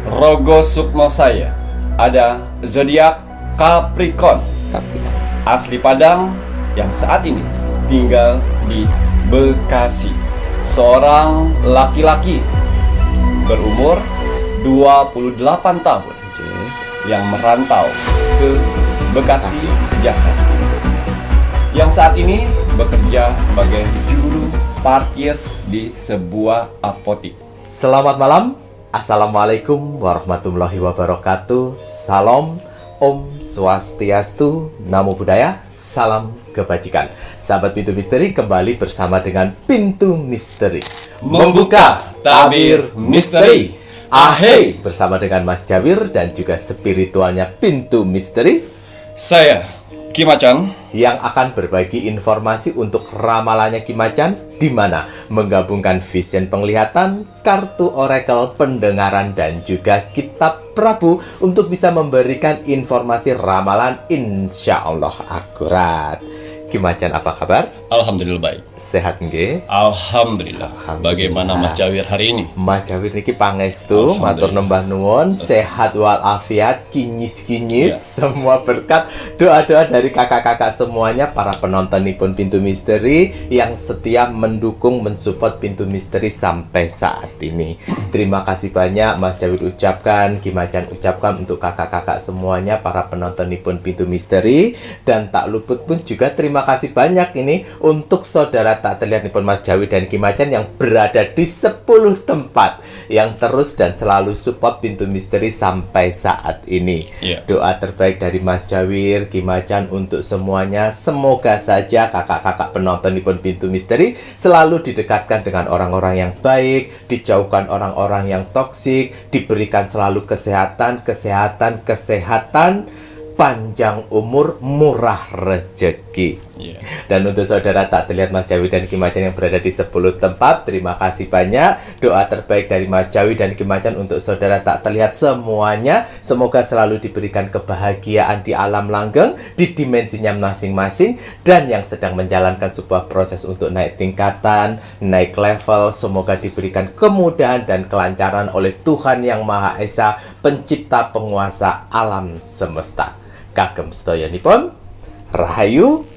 Rogo Sukmo saya ada zodiak Capricorn, asli Padang yang saat ini tinggal di Bekasi. Seorang laki-laki berumur 28 tahun yang merantau ke Bekasi, Jakarta, yang saat ini bekerja sebagai juru parkir di sebuah apotik. Selamat malam. Assalamualaikum warahmatullahi wabarakatuh. Salam, Om Swastiastu, Namo Buddhaya, salam kebajikan. Sahabat Pintu Misteri, kembali bersama dengan Pintu Misteri Membuka tabir misteri. Ahey, bersama dengan Mas Jawir dan juga spiritualnya Pintu Misteri, Saya Ki Macan, yang akan berbagi informasi untuk ramalannya Ki Macan, di mana menggabungkan vision penglihatan, kartu oracle, pendengaran, dan juga kitab Prabu untuk bisa memberikan informasi ramalan insya Allah akurat. Ki Macan, apa kabar? alhamdulillah baik. Sehat nggih? Alhamdulillah. Bagaimana Mas Jawir hari ini? Mas Jawir niki pangestu, matur nembah nuwun, sehat walafiat, kinyis-kinyis, semua berkat, doa-doa dari kakak-kakak semuanya, para penontonipun Pintu Misteri yang setia mendukung, mensupport Pintu Misteri sampai saat ini. Terima kasih banyak Mas Jawir ucapkan, Ki Macan ucapkan untuk kakak-kakak semuanya, para penontonipun Pintu Misteri, dan tak luput pun juga terima kasih banyak ini untuk saudara tak terlihat nipun Mas Jawi dan Ki Macan yang berada di 10 tempat yang terus dan selalu support Pintu Misteri sampai saat ini. Doa terbaik dari Mas Jawir, Ki Macan untuk semuanya, semoga saja kakak-kakak penonton nipun Pintu Misteri selalu didekatkan dengan orang-orang yang baik, dijauhkan orang-orang yang toksik, diberikan selalu kesehatan, panjang umur, murah rezeki. Dan untuk saudara tak terlihat Mas Jawi dan Ki Macan yang berada di 10 tempat, terima kasih banyak. Doa terbaik dari Mas Jawi dan Ki Macan untuk saudara tak terlihat semuanya, semoga selalu diberikan kebahagiaan di alam langgeng, di dimensinya masing-masing, dan yang sedang menjalankan sebuah proses untuk naik tingkatan, naik level, semoga diberikan kemudahan dan kelancaran oleh Tuhan Yang Maha Esa, pencipta penguasa alam semesta. Kagem sedayanipun, rahayu,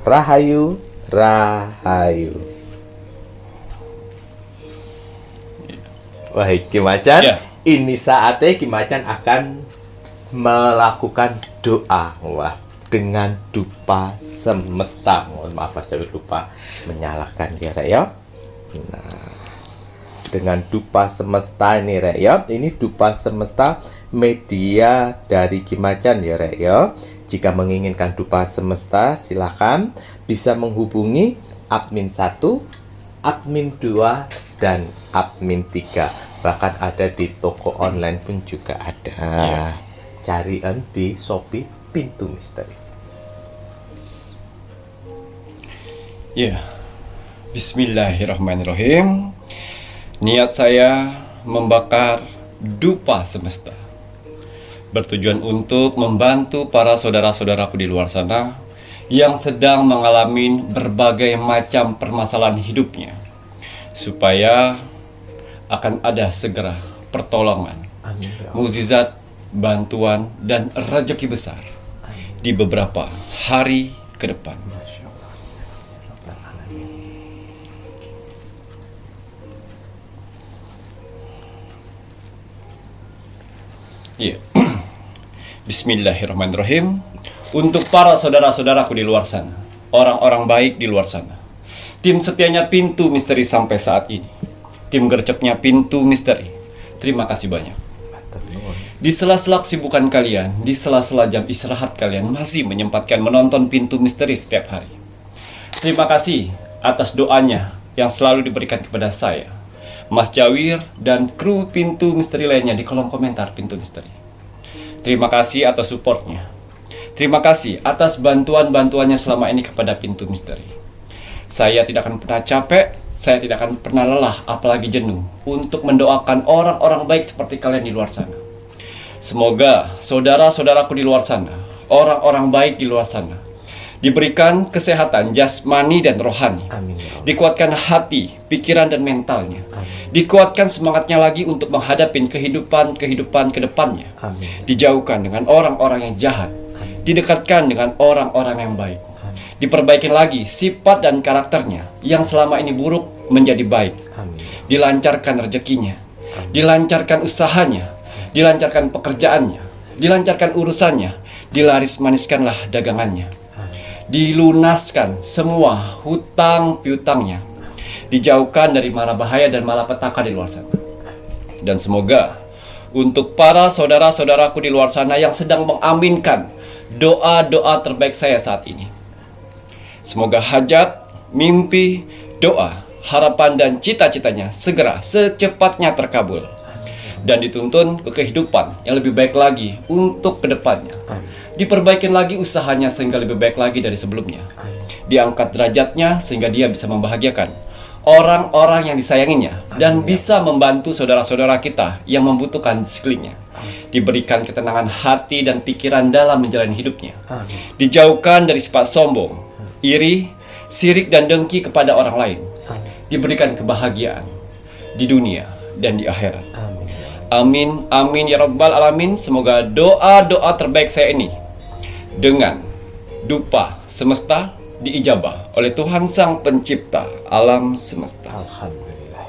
rahayu, rahayu. Wah, Ki Macan, ini saatnya Ki Macan akan melakukan doa. Wah, dengan dupa semesta. Mohon maaf, Mas Jawi lupa menyalakan ya, Rek, ya. Nah, dengan dupa semesta ini, Rek, ya. Ini dupa semesta media dari Ki Macan ya, Rek, ya. Jika menginginkan dupa semesta, silakan bisa menghubungi admin 1, admin 2, dan admin 3. Bahkan ada di toko online pun juga ada. Carian di Shopee Pintu Misteri. Bismillahirrahmanirrahim. Niat saya membakar dupa semesta bertujuan untuk membantu para saudara-saudaraku di luar sana yang sedang mengalami berbagai macam permasalahan hidupnya, supaya akan ada segera pertolongan, mukjizat, bantuan, dan rezeki besar di beberapa hari ke depan. Bismillahirrahmanirrahim. Untuk para saudara-saudaraku di luar sana, orang-orang baik di luar sana, tim setianya Pintu Misteri sampai saat ini, tim gercepnya Pintu Misteri, terima kasih banyak. Di sela-sela kesibukan kalian, di sela-sela jam istirahat kalian, masih menyempatkan menonton Pintu Misteri setiap hari. Terima kasih atas doanya yang selalu diberikan kepada saya, Mas Jawir, dan kru Pintu Misteri lainnya di kolom komentar Pintu Misteri. Terima kasih atas supportnya. Terima kasih atas bantuan-bantuannya selama ini kepada Pintu Misteri. Saya tidak akan pernah capek, saya tidak akan pernah lelah, apalagi jenuh, untuk mendoakan orang-orang baik seperti kalian di luar sana. Semoga saudara-saudaraku di luar sana, orang-orang baik di luar sana, Diberikan kesehatan jasmani dan rohani. Amin ya Allah. Dikuatkan hati, pikiran dan mentalnya. Amin. Dikuatkan semangatnya lagi untuk menghadapi kehidupan ke depannya. Amin. Dijauhkan dengan orang-orang yang jahat. Amin. Didekatkan dengan orang-orang yang baik. Amin. Diperbaikin lagi sifat dan karakternya yang selama ini buruk menjadi baik. Amin. Dilancarkan rezekinya, dilancarkan usahanya, dilancarkan pekerjaannya, dilancarkan urusannya, dilaris maniskanlah dagangannya, dilunaskan semua hutang piutangnya, dijauhkan dari mara bahaya dan malapetaka di luar sana. Dan semoga untuk para saudara-saudaraku di luar sana yang sedang mengaminkan doa-doa terbaik saya saat ini, semoga hajat, mimpi, doa, harapan dan cita-citanya segera secepatnya terkabul dan dituntun ke kehidupan yang lebih baik lagi untuk kedepannya. Diperbaikin lagi usahanya sehingga lebih baik lagi dari sebelumnya. Diangkat derajatnya sehingga dia bisa membahagiakan orang-orang yang disayanginya dan bisa membantu saudara-saudara kita yang membutuhkan di sekelilingnya. Diberikan ketenangan hati dan pikiran dalam menjalani hidupnya. Dijauhkan dari sifat sombong, iri, sirik dan dengki kepada orang lain. Diberikan kebahagiaan di dunia dan di akhirat. Amin, amin ya rabbal alamin. Semoga doa-doa terbaik saya ini dengan dupa semesta diijabah oleh Tuhan Sang Pencipta alam semesta. Alhamdulillah.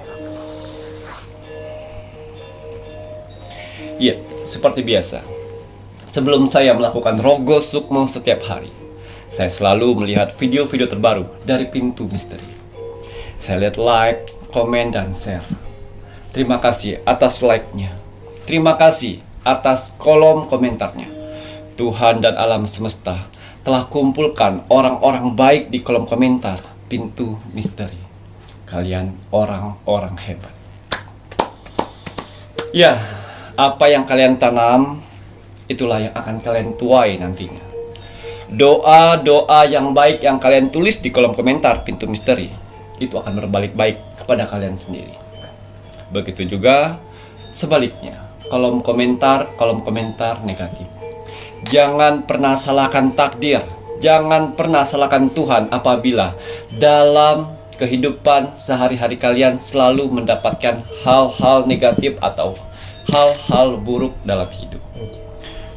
Ya, seperti biasa, sebelum saya melakukan rogo sukmo setiap hari, saya selalu melihat video-video terbaru dari Pintu Misteri. Saya lihat like, komen, dan share. Terima kasih atas like-nya. Terima kasih atas kolom komentarnya. Tuhan dan alam semesta telah kumpulkan orang-orang baik di kolom komentar Pintu Misteri. Kalian orang-orang hebat. Ya, apa yang kalian tanam, itulah yang akan kalian tuai nantinya. Doa-doa yang baik yang kalian tulis di kolom komentar Pintu Misteri, itu akan berbalik baik kepada kalian sendiri. Begitu juga sebaliknya, kolom komentar negatif. Jangan pernah salahkan takdir, jangan pernah salahkan Tuhan apabila dalam kehidupan sehari-hari kalian selalu mendapatkan hal-hal negatif atau hal-hal buruk dalam hidup.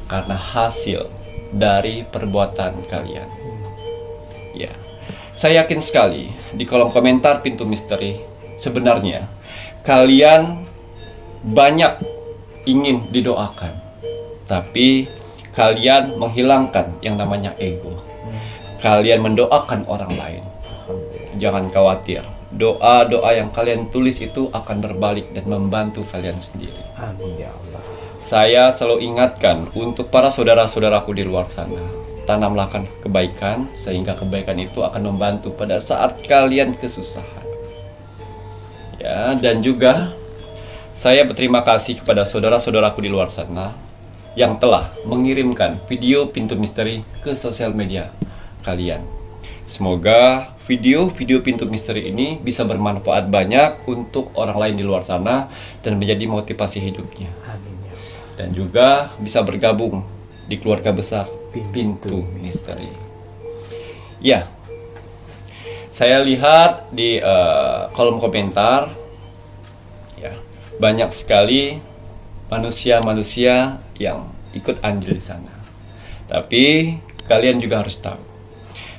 Karena hasil dari perbuatan kalian. Ya. Saya yakin sekali di kolom komentar Pintu Misteri, sebenarnya kalian banyak ingin didoakan, tapi kalian menghilangkan yang namanya ego. Kalian mendoakan orang lain. Jangan khawatir, doa-doa yang kalian tulis itu akan berbalik dan membantu kalian sendiri. Amin ya Allah. Saya selalu ingatkan untuk para saudara-saudaraku di luar sana, tanamlah kebaikan sehingga kebaikan itu akan membantu pada saat kalian kesusahan. Ya, dan juga saya berterima kasih kepada saudara-saudaraku di luar sana yang telah mengirimkan video Pintu Misteri ke sosial media kalian. Semoga video-video Pintu Misteri ini bisa bermanfaat banyak untuk orang lain di luar sana dan menjadi motivasi hidupnya. Amin ya. Dan juga bisa bergabung di keluarga besar Pintu Misteri. Ya, saya lihat di kolom komentar, ya, banyak sekali manusia-manusia yang ikut andil di sana. Tapi kalian juga harus tahu,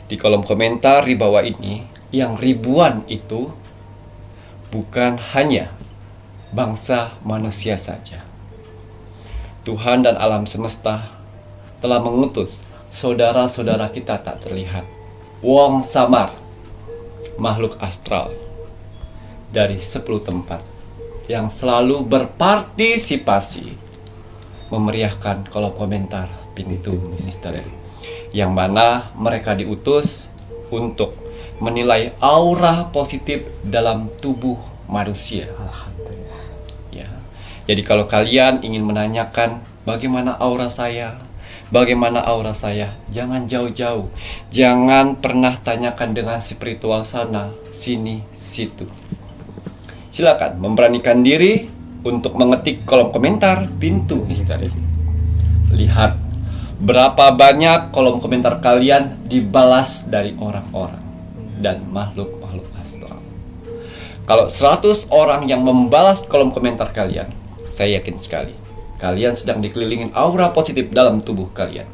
di kolom komentar di bawah ini, yang ribuan itu bukan hanya bangsa manusia saja. Tuhan dan alam semesta telah mengutus saudara-saudara kita tak terlihat, wong samar, makhluk astral dari 10 tempat yang selalu berpartisipasi memeriahkan kolom komentar Pintu Misteri, yang mana mereka diutus untuk menilai aura positif dalam tubuh manusia. Alhamdulillah. Ya. Jadi kalau kalian ingin menanyakan bagaimana aura saya, jangan jauh-jauh. Jangan pernah tanyakan dengan spiritual sana, sini, situ. Silakan memberanikan diri untuk mengetik kolom komentar Pintu Misteri. Lihat Berapa banyak kolom komentar kalian dibalas dari orang-orang dan makhluk-makhluk astral? Kalau 100 orang yang membalas kolom komentar kalian, saya yakin sekali kalian sedang dikelilingin aura positif dalam tubuh kalian,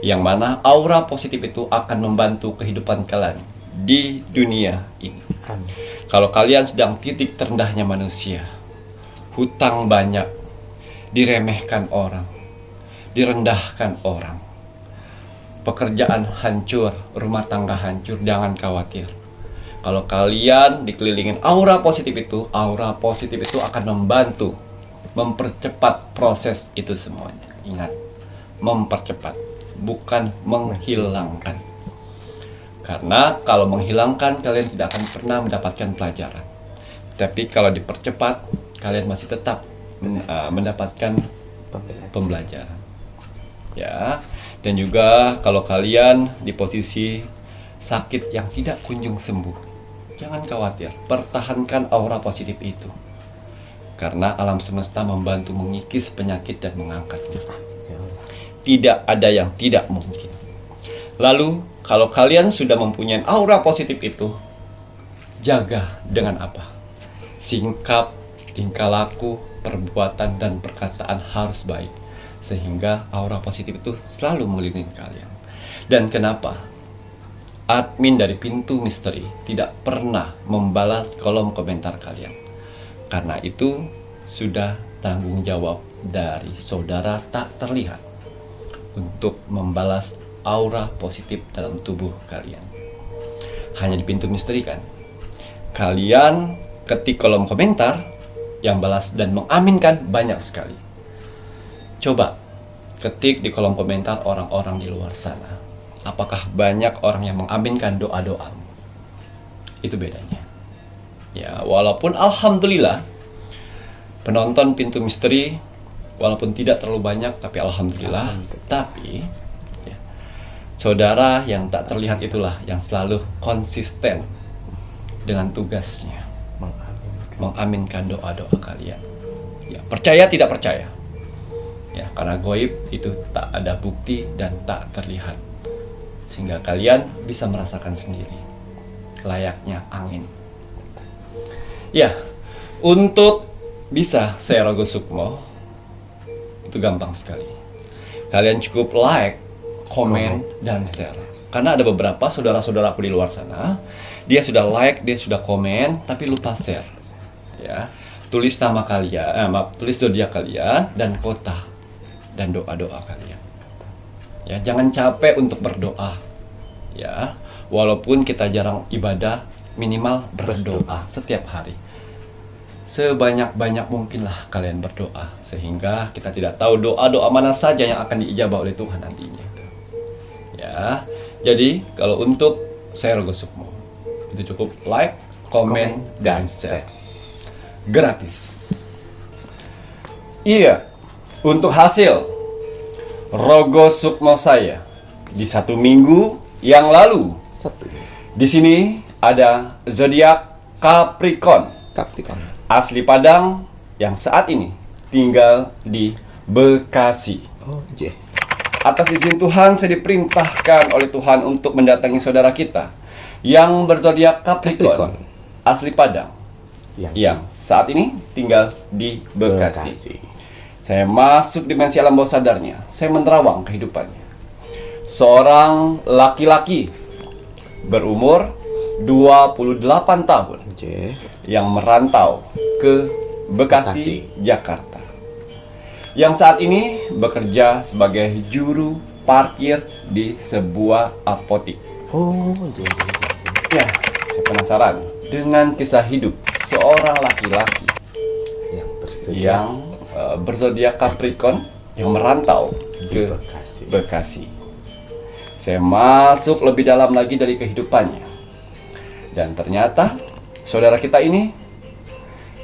yang mana aura positif itu akan membantu kehidupan kalian di dunia ini. Amin. Kalau kalian sedang titik terendahnya manusia, hutang banyak, diremehkan orang, direndahkan orang, pekerjaan hancur, rumah tangga hancur, jangan khawatir. Kalau kalian dikelilingin aura positif itu akan membantu mempercepat proses itu semuanya. Ingat, mempercepat, bukan menghilangkan. Karena kalau menghilangkan, kalian tidak akan pernah mendapatkan pelajaran. Tapi kalau dipercepat, kalian masih tetap mendapatkan pembelajaran. Ya, dan juga kalau kalian di posisi sakit yang tidak kunjung sembuh, jangan khawatir, pertahankan aura positif itu. Karena alam semesta membantu mengikis penyakit dan mengangkatnya. Tidak ada yang tidak mungkin. Lalu, kalau kalian sudah mempunyai aura positif itu, jaga dengan apa? Sikap, tingkah laku, perbuatan, dan perkataan harus baik, sehingga aura positif itu selalu mengelilingi kalian. Dan kenapa admin dari Pintu Misteri tidak pernah membalas kolom komentar kalian? Karena itu sudah tanggung jawab dari saudara tak terlihat untuk membalas aura positif dalam tubuh kalian. Hanya di Pintu Misteri kan? Kalian ketik kolom komentar, yang balas dan mengaminkan banyak sekali. Coba ketik di kolom komentar orang-orang di luar sana. Apakah banyak orang yang mengaminkan doa-doamu? Itu bedanya. Ya, walaupun alhamdulillah penonton Pintu Misteri walaupun tidak terlalu banyak, tapi alhamdulillah. Tapi ya, saudara yang tak terlihat itulah yang selalu konsisten dengan tugasnya, mengaminkan doa-doa kalian. Ya, percaya tidak percaya. Ya, karena goib itu tak ada bukti dan tak terlihat. Sehingga kalian bisa merasakan sendiri layaknya angin. Ya, untuk bisa saya Rogo Sukmo itu gampang sekali. Kalian cukup like, komen, dan share. Karena ada beberapa saudara-saudaraku di luar sana, dia sudah like, dia sudah komen, tapi lupa share. Ya, tulis nama kalian, tulis zodiak kalian dan kota dan doa-doa kalian. Ya, jangan capek untuk berdoa. Ya, walaupun kita jarang ibadah, minimal berdoa setiap hari. Sebanyak-banyak mungkinlah kalian berdoa, sehingga kita tidak tahu doa-doa mana saja yang akan diijabah oleh Tuhan nantinya. Ya, jadi kalau untuk saya Rogo Sukmo itu cukup like, komen, dan share. Gratis. Iya, untuk hasil Rogo Sukmo saya di 1 minggu yang lalu. Di sini ada zodiak Capricorn. Asli Padang yang saat ini tinggal di Bekasi. Atas izin Tuhan, saya diperintahkan oleh Tuhan untuk mendatangi saudara kita yang berzodiak Capricorn, asli Padang, yang saat ini tinggal di Bekasi. Saya masuk dimensi alam bawah sadarnya. Saya menerawang kehidupannya. Seorang laki-laki berumur 28 tahun yang merantau ke Bekasi, Jakarta, yang saat ini bekerja sebagai juru parkir di sebuah apotik. Ya, saya penasaran dengan kisah hidup seorang laki-laki yang berzodiak Capricorn yang merantau ke Bekasi. Saya masuk lebih dalam lagi dari kehidupannya, dan ternyata saudara kita ini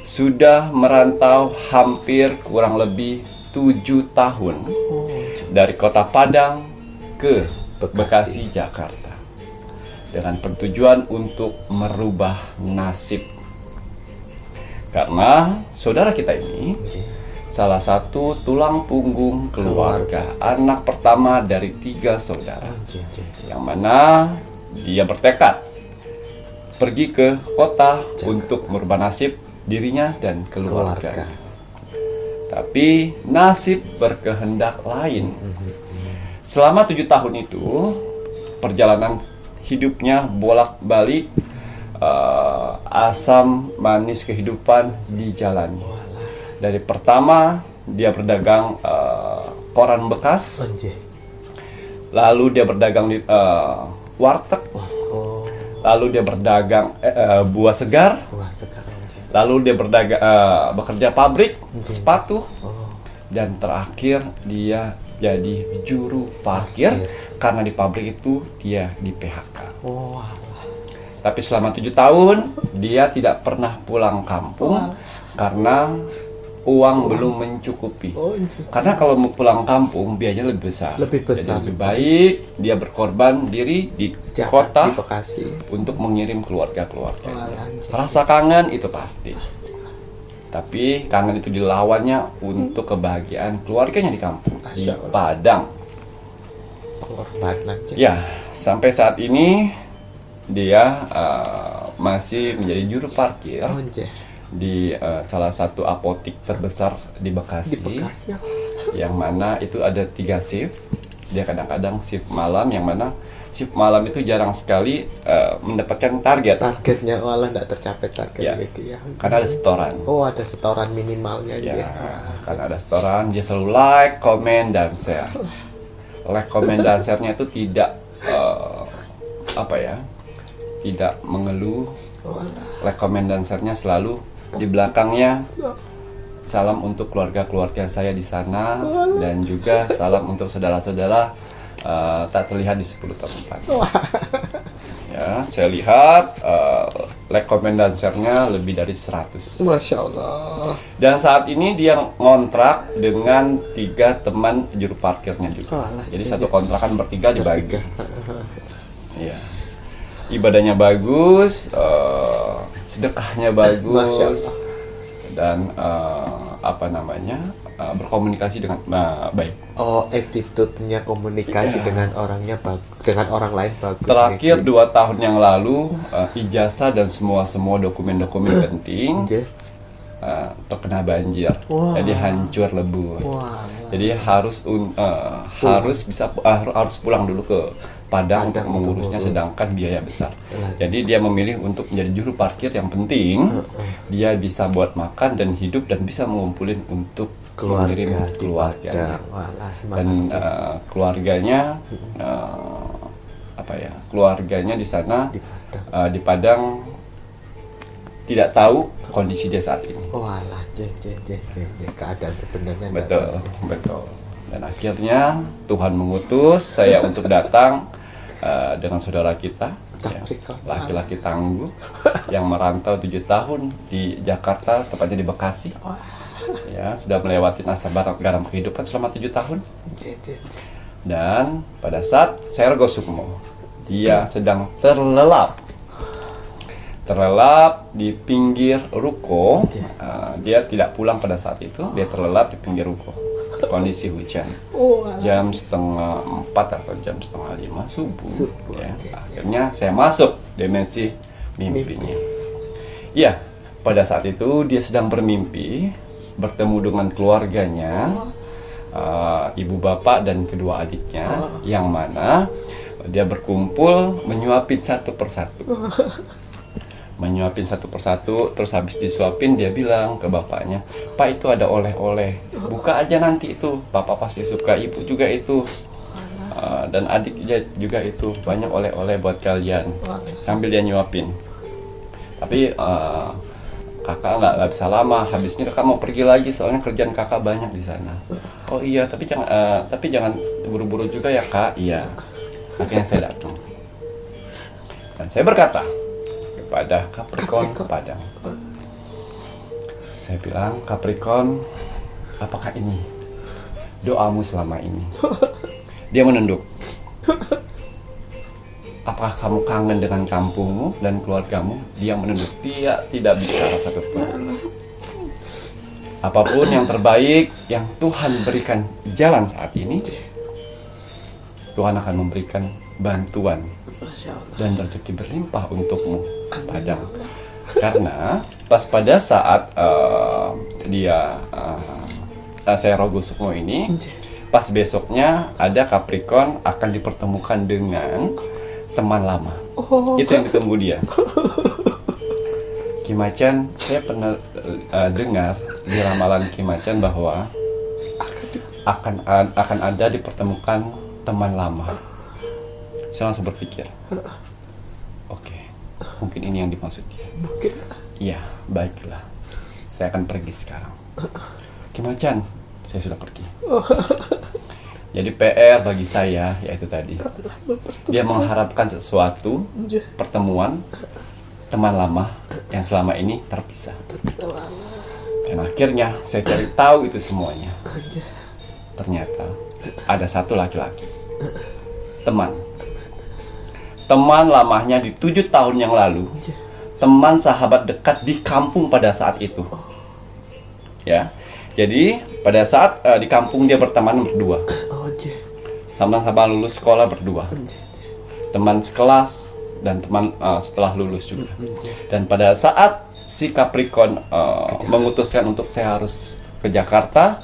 sudah merantau hampir kurang lebih 7 tahun dari kota Padang ke Bekasi, Jakarta, dengan pertujuan untuk merubah nasib. Karena saudara kita ini salah satu tulang punggung keluarga, anak pertama dari 3 saudara, yang mana dia bertekad pergi ke kota untuk merubah nasib dirinya dan keluarga. Tapi nasib berkehendak lain. Selama 7 tahun itu, perjalanan hidupnya bolak-balik, asam manis kehidupan dijalani. Dari pertama dia berdagang koran bekas, lalu dia berdagang di warteg, lalu dia berdagang buah segar, lalu dia berdagang bekerja pabrik sepatu, dan terakhir dia jadi juru parkir karena di pabrik itu dia di PHK. Tapi selama 7 tahun dia tidak pernah pulang kampung karena uang belum mencukupi. Karena kalau mau pulang kampung biayanya lebih besar. Jadi lebih baik dia berkorban diri di kota di Bekasi untuk mengirim keluarga-keluarga. Rasa kangen itu pasti. Tapi kangen itu dilawannya untuk kebahagiaan keluarganya di kampung, di Padang. Ya, sampai saat ini dia masih menjadi juru parkir di salah satu apotik terbesar di Bekasi, yang mana itu ada 3 shift. Dia kadang-kadang shift malam, yang mana shift malam itu jarang sekali mendapatkan targetnya, malah tidak tercapai target ya, gitu ya, karena ada setoran. Ada setoran minimalnya ya, karena ada setoran. Dia selalu like, comment, dan share. Like, comment, dan share-nya itu tidak tidak mengeluh. Like, comment, dan share-nya selalu di belakangnya, salam untuk keluarga-keluarga saya di sana, dan juga salam untuk saudara-saudara tak terlihat di 10 tempat. Ya, saya lihat like, comment, dan share-nya lebih dari 100. Masya Allah. Dan saat ini dia ngontrak dengan 3 teman juru parkirnya juga. Jadi satu kontrakan bertiga dibagi. Ya. Ibadahnya bagus, sedekahnya bagus, dan berkomunikasi dengan baik. Attitude-nya komunikasi dengan orangnya dengan orang lain bagus. Terakhir 2 tahun yang lalu, ijazah dan semua dokumen-dokumen penting terkena banjir. Jadi hancur lebur. Jadi harus pulang dulu ke Padang untuk mengurusnya, sedangkan biaya besar. Jadi dia memilih untuk menjadi juru parkir. Yang penting dia bisa buat makan dan hidup, dan bisa mengumpulin untuk mengirim keluarganya. Dan keluarganya keluarganya di sana di Padang tidak tahu kondisi dia saat ini. Keadaan sebenarnya. Betul. Dan akhirnya Tuhan mengutus saya untuk datang dengan saudara kita, laki-laki tangguh yang merantau 7 tahun di Jakarta, tepatnya di Bekasi. Ya, sudah melewati masa garam kehidupan selama 7 tahun. Dan pada saat Sergo Sukmo, dia sedang terlelap di pinggir ruko. Dia tidak pulang pada saat itu. Dia terlelap di pinggir ruko. Kondisi hujan, jam 4:30 atau jam 4:30 subuh. Ya. Akhirnya saya masuk dimensi mimpinya. Ya, pada saat itu dia sedang bermimpi bertemu dengan keluarganya, ibu bapak dan kedua adiknya, yang mana dia berkumpul menyuapin satu persatu. Terus habis disuapin dia bilang ke bapaknya, "Pak, itu ada oleh-oleh, buka aja nanti itu, bapak pasti suka, ibu juga itu, dan adik juga itu, banyak oleh-oleh buat kalian." Sambil dia nyuapin. Tapi kakak nggak bisa lama, habisnya kakak mau pergi lagi soalnya kerjaan kakak banyak di sana. "Oh iya, tapi jangan buru-buru juga ya kak." "Iya." Akhirnya saya datang dan saya berkata pada Capricorn Padang. Saya bilang, "Capricorn, apakah ini doamu selama ini?" Dia menunduk. "Apakah kamu kangen dengan kampungmu dan keluargamu?" Dia menunduk. Dia tidak bicara satupun. Apapun yang terbaik yang Tuhan berikan jalan saat ini, Tuhan akan memberikan bantuan dan rezeki berlimpah untukmu, Padang. Karena pas pada saat saya Rogo Sukmo ini, pas besoknya ada Capricorn akan dipertemukan dengan teman lama. Itu yang ditunggu dia. Kimacan, saya pernah dengar di ramalan Kimacan bahwa akan ada dipertemukan teman lama. Saya langsung berpikir, oke, mungkin ini yang dimaksud dia. Iya, baiklah. Saya akan pergi sekarang. Kimacan, saya sudah pergi. Jadi PR bagi saya yaitu tadi, dia mengharapkan sesuatu, pertemuan teman lama yang selama ini terpisah. Dan akhirnya saya cari tahu itu semuanya. Ternyata ada satu laki-laki, teman lamanya di 7 tahun yang lalu, teman sahabat dekat di kampung pada saat itu. Ya, jadi pada saat di kampung dia berteman berdua, sama-sama lulus sekolah berdua, teman sekelas dan teman setelah lulus juga. Dan pada saat si Capricorn memutuskan untuk saya harus ke Jakarta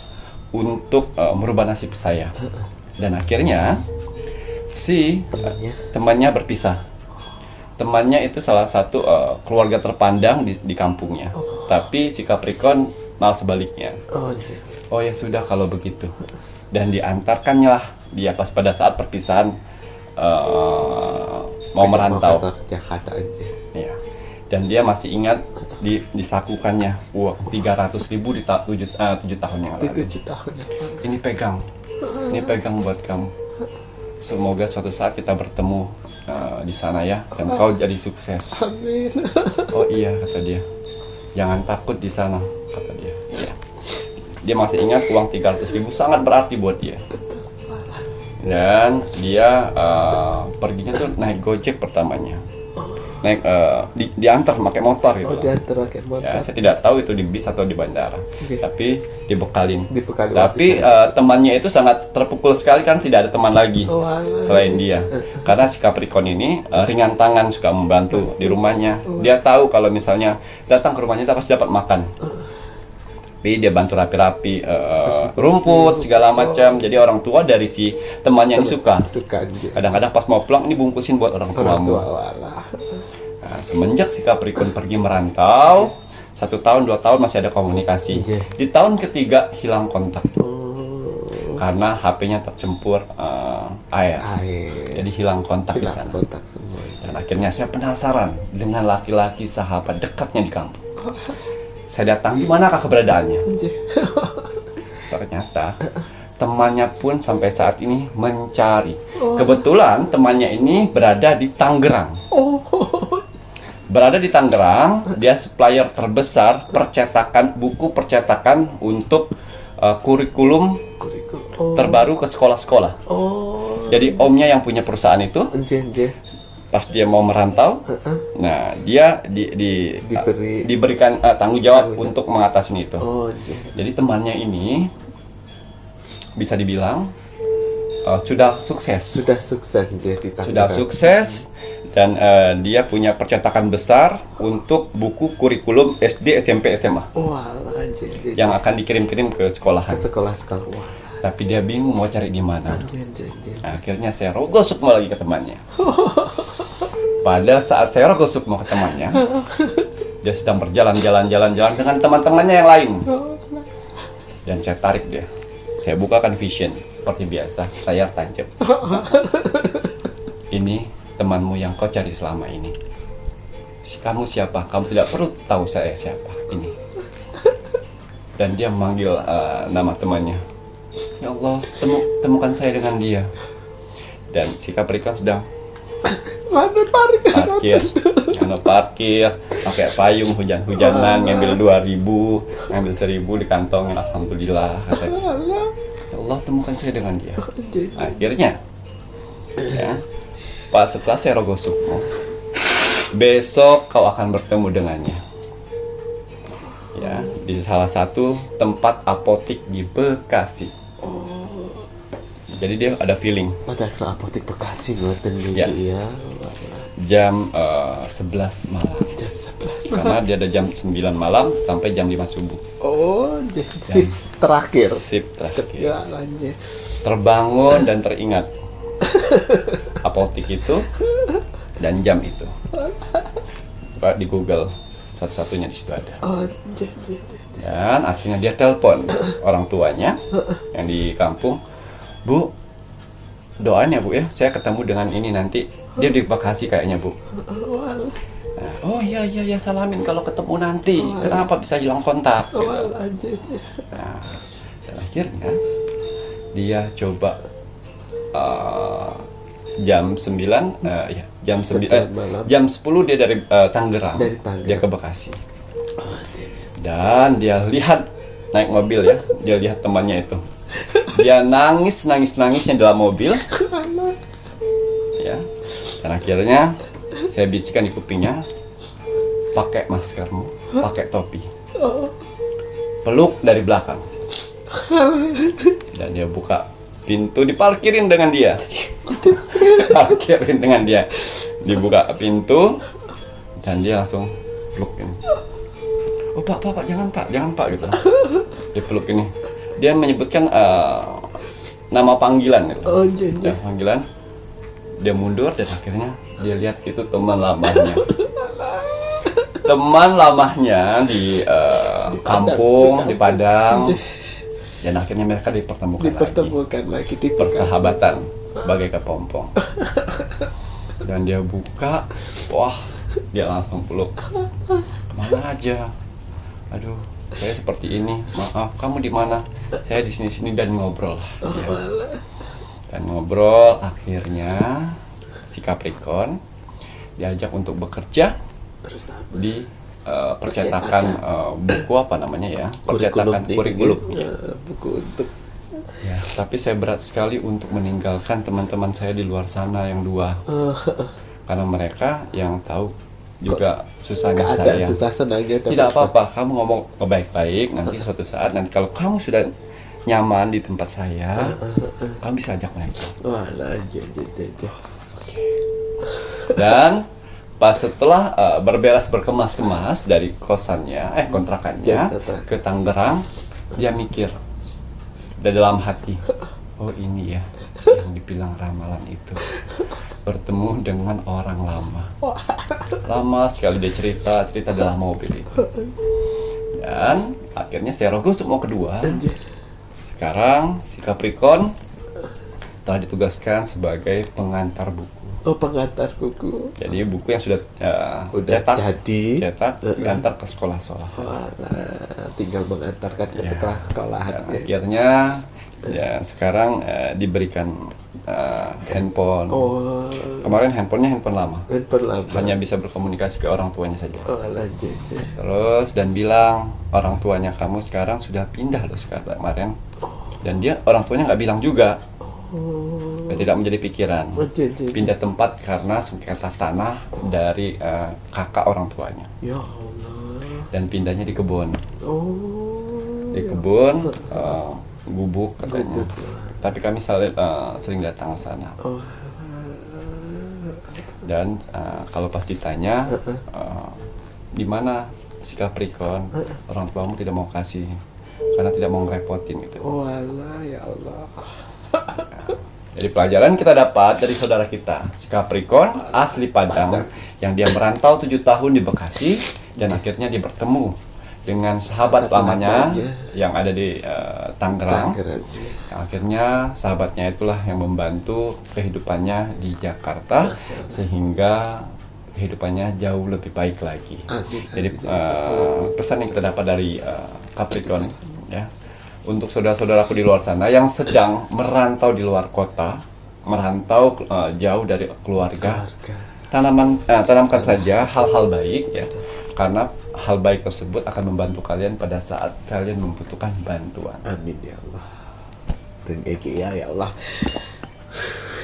untuk merubah nasib saya, dan akhirnya si temannya berpisah. Temannya itu salah satu keluarga terpandang di kampungnya, tapi si Capricorn malah sebaliknya. Oh ya sudah kalau begitu, dan diantarkannya lah dia pas pada saat perpisahan mau merantau ke Jakarta aja. ya. Dan dia masih ingat disakukannya uang 300.000 di 7 tahun yang lalu. 7 tahun yang lalu. Ini pegang buat kamu. Semoga suatu saat kita bertemu di sana ya, dan kau jadi sukses. Amin. Oh iya, kata dia. Jangan takut di sana, kata dia. Ya. Dia masih ingat uang 300.000 sangat berarti buat dia. Dan dia perginya tuh naik Gojek pertamanya. Naik diantar pakai motor gitu. Diantar pakai motor. Ya, saya tidak tahu itu di bis atau di bandara. Tapi dibekalin. Tapi waktu temannya itu sangat terpukul sekali kan tidak ada teman lagi selain dia. Karena si Capricorn ini ringan tangan, suka membantu di rumahnya. Dia tahu kalau misalnya datang ke rumahnya pasti dapat makan. Tapi dia bantu rapi-rapi rumput segala macam. Jadi orang tua dari si temannya ini suka. Kadang-kadang pas mau pulang ini bungkusin buat orang tuamu. Nah, semenjak si Capricorn pergi merantau 1 tahun 2 tahun masih ada komunikasi. Di tahun ketiga hilang kontak. Karena HP-nya tercempur air. Jadi hilang kontak di sana. Dan akhirnya saya penasaran dengan laki-laki sahabat dekatnya di kampung. Saya datang, di manakah keberadaannya? Ternyata temannya pun sampai saat ini mencari. Kebetulan temannya ini berada di Tangerang. Dia supplier terbesar buku percetakan untuk kurikulum terbaru ke sekolah-sekolah. Jadi omnya yang punya perusahaan itu. Pas dia mau merantau, nah dia diberikan tanggung jawab untuk mengatasi itu. Jadi temannya ini bisa dibilang sudah sukses. Sudah sukses dan dia punya percetakan besar untuk buku kurikulum SD, SMP, SMA. Yang akan dikirim-kirim ke sekolahan. Tapi dia bingung mau cari di mana. Nah, akhirnya saya Rogo Sukmo lagi ke temannya. Pada saat saya Rogo Sukmo ke temannya, dia sedang berjalan-jalan dengan teman-temannya yang lain. Dan saya tarik dia. Saya bukakan vision seperti biasa, layar tancap. Ini temanmu yang kau cari selama ini. Kamu siapa? Kamu tidak perlu tahu saya siapa. Ini. Dan dia memanggil nama temannya. Ya Allah, temukan saya dengan dia. Dan si Capricorn sedang parkir pakai payung hujan-hujanan, ngambil 2.000, ngambil 1.000 di kantongin. Alhamdulillah, katanya. Ya Allah, temukan saya dengan dia. Akhirnya ya, pas setelah saya Rogo Sukmo, besok kau akan bertemu dengannya. Ya, di salah satu tempat apotik di Bekasi. Jadi dia ada feeling Ada apotek Bekasi ngoten Ya. niki ya. jam 11 malam. Jam 11. Karena dia ada jam 9 malam sampai jam 5 subuh. Oh, shift terakhir. Sip terakhir. Ya, lanjut. Terbangun dan teringat apotik itu dan jam itu. Pak di Google satu-satunya di situ ada. Oh, Dan akhirnya dia telepon orang tuanya yang di kampung, Bu, doain ya Bu ya, saya ketemu dengan ini nanti. Dia di Bekasi kayaknya Bu. Nah, oh iya salamin kalau ketemu nanti. Kenapa bisa hilang kontak? Gitu. Nah, dan akhirnya dia coba jam 9 jam 9 jam 10 dia dari Tangerang. Dia ke Bekasi. Dan dia lihat naik mobil ya, dia lihat temannya itu. Dia nangisnya dalam mobil. Ya. Dan akhirnya saya bisikan di kupingnya, pakai maskermu, pakai topi, peluk dari belakang. Dan dia buka pintu, diparkirin dengan dia. Dibuka pintu dan dia langsung peluk ini. Oh pak jangan pak gitu. Dia peluk ini. Dia menyebutkan nama panggilan gitu. Ya, panggilan. Dia mundur dan akhirnya dia lihat itu teman lamanya di kampung, di Padang. Dan akhirnya mereka dipertemukan lagi di persahabatan bagai kepompong. Dan dia buka, wah, dia langsung peluk. Kemana aja? Aduh, saya seperti ini. Maaf, kamu di mana? Saya di sini dan ngobrol. Dan ngobrol, akhirnya si Capricorn diajak untuk bekerja di percetakan buku apa namanya ya, percetakan kurikulum ya. Buku untuk ya. Tapi saya berat sekali untuk meninggalkan teman-teman saya di luar sana yang dua, karena mereka yang tahu juga susahnya saya. Susah senangnya. Tidak apa-apa, kamu ngomong baik-baik, nanti suatu saat nanti kalau kamu sudah nyaman di tempat saya, kamu bisa ajak mereka. Wah, lanjut. Dan pas setelah berkemas-kemas dari kontrakannya ke Tangerang, dia mikir dari dalam hati, oh ini ya yang dibilang ramalan itu, bertemu dengan orang lama. Lama sekali dia cerita dalam mobil itu. Dan akhirnya Serogo mau kedua. Sekarang si Capricorn telah ditugaskan sebagai pengantar buku. Oh, pengantar buku. Jadi buku yang sudah cetak diantar ke sekolah-sekolah. Tinggal mengantarkan ke sekolah sekolahan. Akhirnya ya sekarang diberikan handphone. Kemarin handphone lama. Hanya bisa berkomunikasi ke orang tuanya saja. Lanjut. Terus dan bilang orang tuanya kamu sekarang sudah pindah loh sekarang kemarin. Dan dia orang tuanya nggak bilang juga. Tidak menjadi pikiran. Pindah tempat karena sengketa tanah dari kakak orang tuanya. Ya Allah. Dan pindahnya di kebun. Di kebun gubuk katanya. Tapi kami sering datang ke sana. Dan kalau pas ditanya di mana si Capricorn, orang tuamu tidak mau kasih karena tidak mau ngerepotin gitu. Ya Allah. Jadi pelajaran kita dapat dari saudara kita, si Capricorn asli Padang, yang dia merantau 7 tahun di Bekasi dan akhirnya dia bertemu dengan sahabat lamanya yang ada di Tangerang. Yang akhirnya sahabatnya itulah yang membantu kehidupannya di Jakarta sehingga kehidupannya jauh lebih baik lagi. Jadi pesan yang kita dapat dari Capricorn ya, untuk saudara-saudaraku di luar sana yang sedang merantau di luar kota, merantau jauh dari keluarga, tanamkan saja hal-hal baik ya, karena hal baik tersebut akan membantu kalian pada saat kalian membutuhkan bantuan. Amin ya Allah. Dan ya Allah.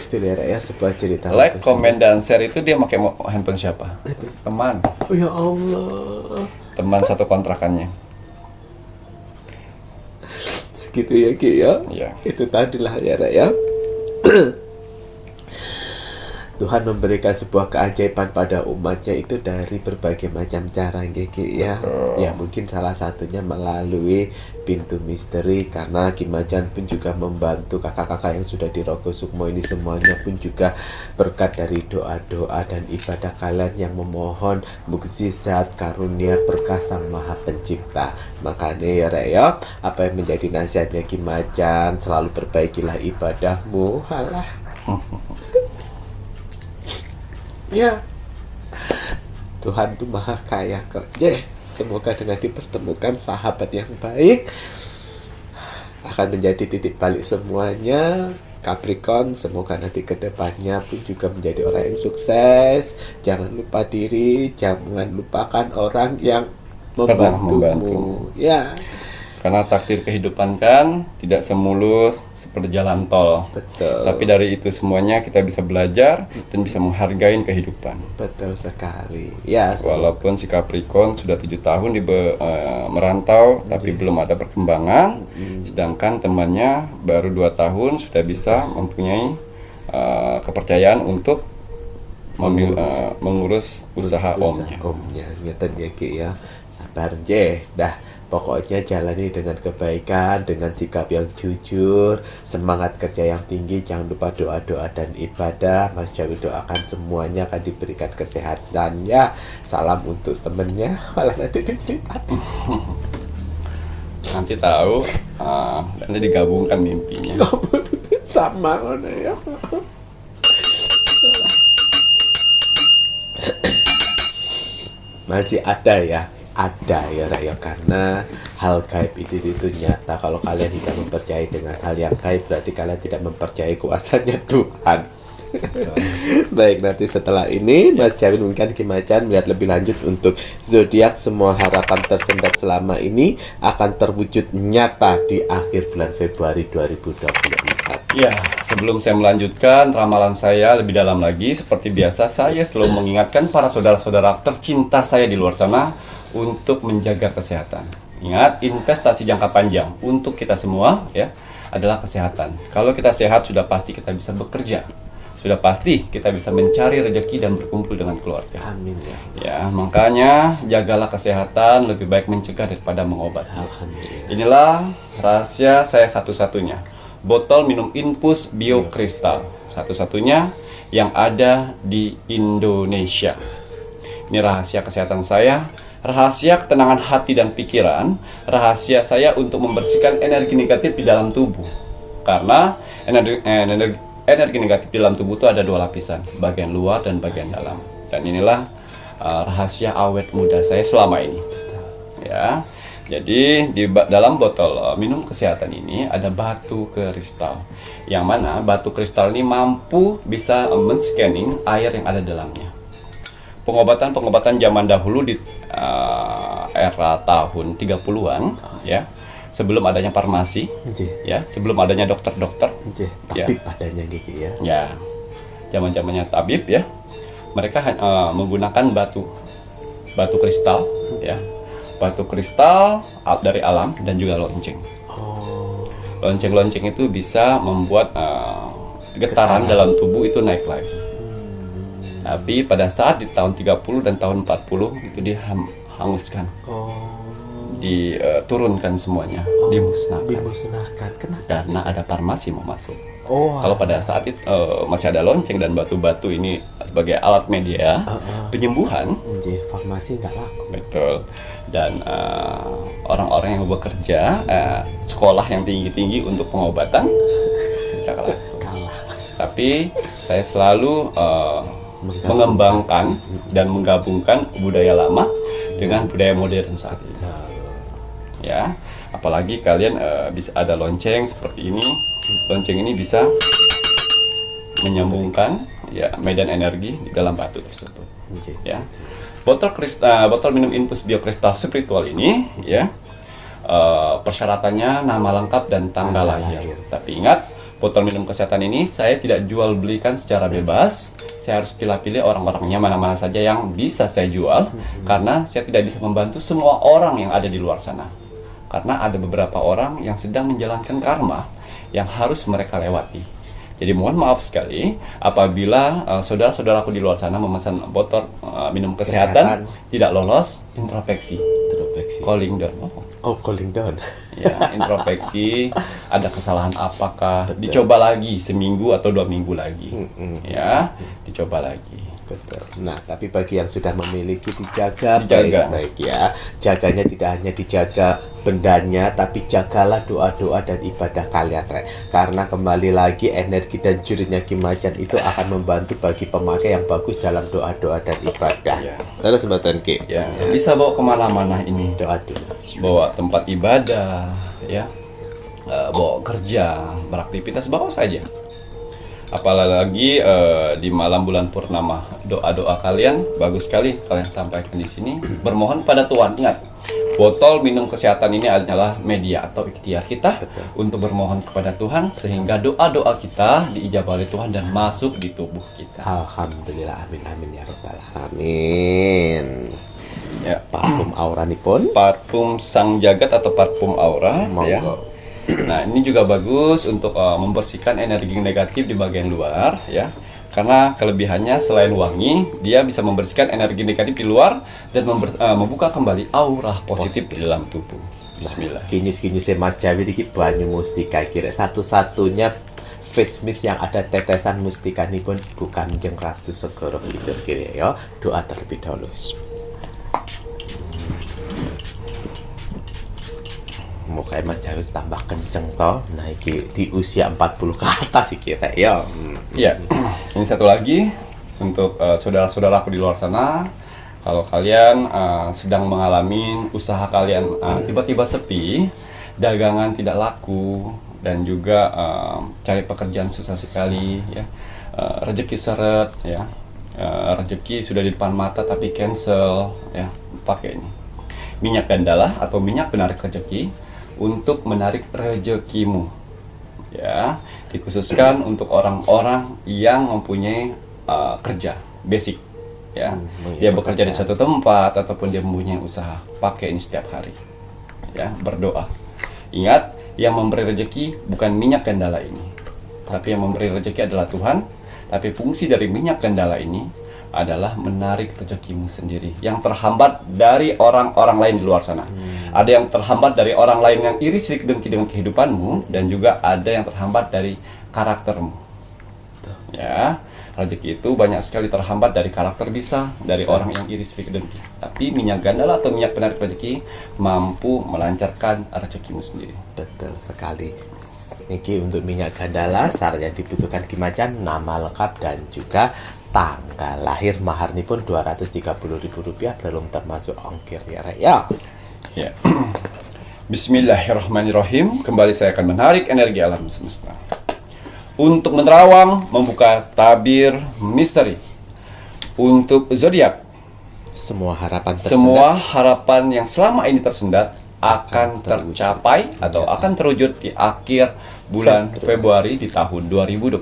Itu dia ya sebuah cerita. Like, comment, dan share itu dia pakai handphone siapa? Teman. Oh ya Allah. Teman satu kontrakannya. gitu ya Ki ya. Iya. Itu tadilah ya Rek ya. Tuhan memberikan sebuah keajaiban pada umatnya itu dari berbagai macam cara Ki ya. Ya mungkin salah satunya melalui pintu misteri, karena Ki Macan pun juga membantu kakak-kakak yang sudah di Rogo Sukmo ini semuanya pun juga berkat dari doa-doa dan ibadah kalian yang memohon mukjizat karunia berkah Sang Maha Pencipta. Makanya ya Rek ya, apa yang menjadi nasihatnya Ki Macan, selalu perbaikilah ibadahmu. Halah. Ya, Tuhan tuh maha kaya kok. Semoga dengan dipertemukan sahabat yang baik akan menjadi titik balik semuanya. Capricorn, semoga nanti kedepannya pun juga menjadi orang yang sukses. Jangan lupa diri, jangan lupakan orang yang Pernah membantumu. Ya, Karena takdir kehidupan kan tidak semulus seperti jalan tol. betul. Tapi dari itu semuanya kita bisa belajar dan bisa menghargai kehidupan. Betul sekali. Ya, Walaupun si Capricorn sudah 7 tahun merantau, tapi belum ada perkembangan. Sedangkan temannya baru 2 tahun sudah bisa mempunyai kepercayaan untuk mengurus usaha omnya. Omnya, ngeten ya Ki ya. Sabar dah. Pokoknya jalani dengan kebaikan, dengan sikap yang jujur, semangat kerja yang tinggi, jangan lupa doa-doa dan ibadah. Mas Jawi doakan semuanya akan diberikan kesehatan ya. Salam untuk temennya, malah nanti diceritain. Nanti tahu, nanti digabungkan mimpinya. Sama mana ya. Masih ada ya Rek ya, karena hal gaib itu nyata. Kalau kalian tidak mempercayai dengan hal yang gaib, berarti kalian tidak mempercayai kuasanya Tuhan. Baik, nanti setelah ini Mas Jawin mungkin Ki Macan melihat lebih lanjut untuk zodiak. Semua harapan tersendat selama ini akan terwujud nyata di akhir bulan Februari 2024. Ya, sebelum saya melanjutkan ramalan saya lebih dalam lagi, seperti biasa saya selalu mengingatkan para saudara-saudara tercinta saya di luar sana untuk menjaga kesehatan. Ingat, investasi jangka panjang untuk kita semua ya adalah kesehatan. Kalau kita sehat, sudah pasti kita bisa bekerja. Sudah pasti kita bisa mencari rezeki dan berkumpul dengan keluarga. Amin ya. Ya, makanya jagalah kesehatan, lebih baik mencegah daripada mengobati. Alhamdulillah. Inilah rahasia saya satu-satunya. Botol minum infus biokristal. Satu-satunya yang ada di Indonesia. Ini rahasia kesehatan saya, rahasia ketenangan hati dan pikiran, rahasia saya untuk membersihkan energi negatif di dalam tubuh. Karena energi negatif di dalam tubuh itu ada 2 lapisan, bagian luar dan bagian dalam. Dan inilah rahasia awet muda saya selama ini. Ya. Jadi di dalam botol minum kesehatan ini ada batu kristal, yang mana batu kristal ini mampu bisa men-scanning air yang ada dalamnya. Pengobatan zaman dahulu di era tahun 30-an ya, sebelum adanya farmasi, ya, sebelum adanya dokter-dokter, Tabib padanya gitu ya. ya, zaman-zamannya tabib ya, mereka menggunakan batu kristal, ya, batu kristal dari alam dan juga lonceng. Lonceng-lonceng itu bisa membuat getaran dalam tubuh itu naik lagi. Tapi pada saat di tahun 30 dan tahun 40 itu dihanguskan. Diturunkan semuanya, Dimusnahkan. Kenapa? karena ada farmasi mau masuk. Oh, Kalau pada saat itu masih ada lonceng dan batu-batu ini sebagai alat media penyembuhan, farmasi nggak laku. betul. Dan orang-orang yang bekerja sekolah yang tinggi-tinggi untuk pengobatan tidak Kalah. Tapi saya selalu mengembangkan dan menggabungkan budaya lama dengan budaya modern saat ini. Ya, apalagi kalian bisa ada lonceng seperti ini. Lonceng ini bisa menyambungkan ya medan energi di dalam batu tersebut. Ya, botol minum infus biokristal spiritual ini ya persyaratannya nama lengkap dan tanggal lahir. Tapi ingat, botol minum kesehatan ini saya tidak jual belikan secara bebas. Saya harus pilih-pilih orang-orangnya mana-mana saja yang bisa saya jual, karena saya tidak bisa membantu semua orang yang ada di luar sana. Karena ada beberapa orang yang sedang menjalankan karma yang harus mereka lewati. Jadi mohon maaf sekali apabila saudara-saudaraku di luar sana memesan botol minum kesehatan tidak lolos introspeksi. Calling down. Calling down. Ya, introspeksi, ada kesalahan apakah? Dicoba lagi seminggu atau 2 minggu lagi. Ya, dicoba lagi. Betul. Nah, tapi bagi yang sudah memiliki dijaga. Baik ya. Jaganya tidak hanya dijaga bendanya, tapi jagalah doa-doa dan ibadah kalian, Rek. Karena kembali lagi energi dan jurinya Ki Macan itu akan membantu bagi pemakai yang bagus dalam doa-doa dan ibadah. Ya. Terus Mbak Ki. Ya, bisa bawa kemana-mana ini. Doa-doa. Bawa tempat ibadah, ya. Bawa kerja, beraktivitas, bawa saja. Apalagi di malam bulan purnama, doa-doa kalian bagus sekali kalian sampaikan di sini. Bermohon pada Tuhan. Ingat, botol minum kesehatan ini adalah media atau ikhtiar kita untuk bermohon kepada Tuhan sehingga doa-doa kita diijabah oleh Tuhan dan masuk di tubuh kita. Alhamdulillah, amin amin ya rabbal alamin. Ya, Parfum aura nipun, parfum sang jagat atau parfum aura, ya. monggo. Nah, ini juga bagus untuk membersihkan energi negatif di bagian luar, ya. Karena kelebihannya selain wangi, dia bisa membersihkan energi negatif di luar dan membuka kembali aura positif di dalam tubuh. Bismillah. Kinyis-kinyis Mas Jawi iki banyu mustika kira satu-satunya face mist yang ada tetesan mustika ini pun bukan Jeng Ratu Segoro gitu kira ya. Doa terlebih dahulu. Muka Mas Jawi tambah kenceng toh. Nah iki di usia 40 ke atas iki Rek ya. Iya. Ini satu lagi untuk saudara-saudaraku di luar sana. Kalau kalian sedang mengalami usaha kalian tiba-tiba sepi, dagangan tidak laku, dan juga cari pekerjaan susah sekali, ya, rezeki seret, ya, rezeki sudah di depan mata tapi cancel, ya, pakai ini minyak gandala atau minyak penarik rezeki untuk menarik rezekimu, ya, dikhususkan untuk orang-orang yang mempunyai kerja basic. Ya, dia bekerja di satu tempat ataupun dia mempunyai usaha, pakai ini setiap hari, ya, berdoa. Ingat, yang memberi rezeki bukan minyak gandala ini, tapi yang memberi rezeki adalah Tuhan. Tapi fungsi dari minyak gandala ini adalah menarik rezekimu sendiri yang terhambat dari orang-orang lain di luar sana. Ada yang terhambat dari orang lain yang iri sirik dengki dengan kehidupanmu, dan juga ada yang terhambat dari karaktermu. Ya, rezeki itu banyak sekali terhambat dari karakter, bisa dari orang yang iri sirik dengki. Tapi minyak gandala atau minyak penarik rezeki mampu melancarkan rezekimu sendiri. Betul sekali. Ini untuk minyak gandala syarat yang dibutuhkan Ki Macan, nama lengkap dan juga tanggal lahir. Mahar ini pun Rp230.000 belum termasuk ongkir ya Rek ya. Ya. Bismillahirrahmanirrahim. Kembali saya akan menarik energi alam semesta untuk menerawang, membuka tabir misteri untuk zodiak. Semua harapan tersendat, Semua harapan yang selama ini tersendat akan tercapai atau akan terwujud di akhir bulan Februari di tahun 2024.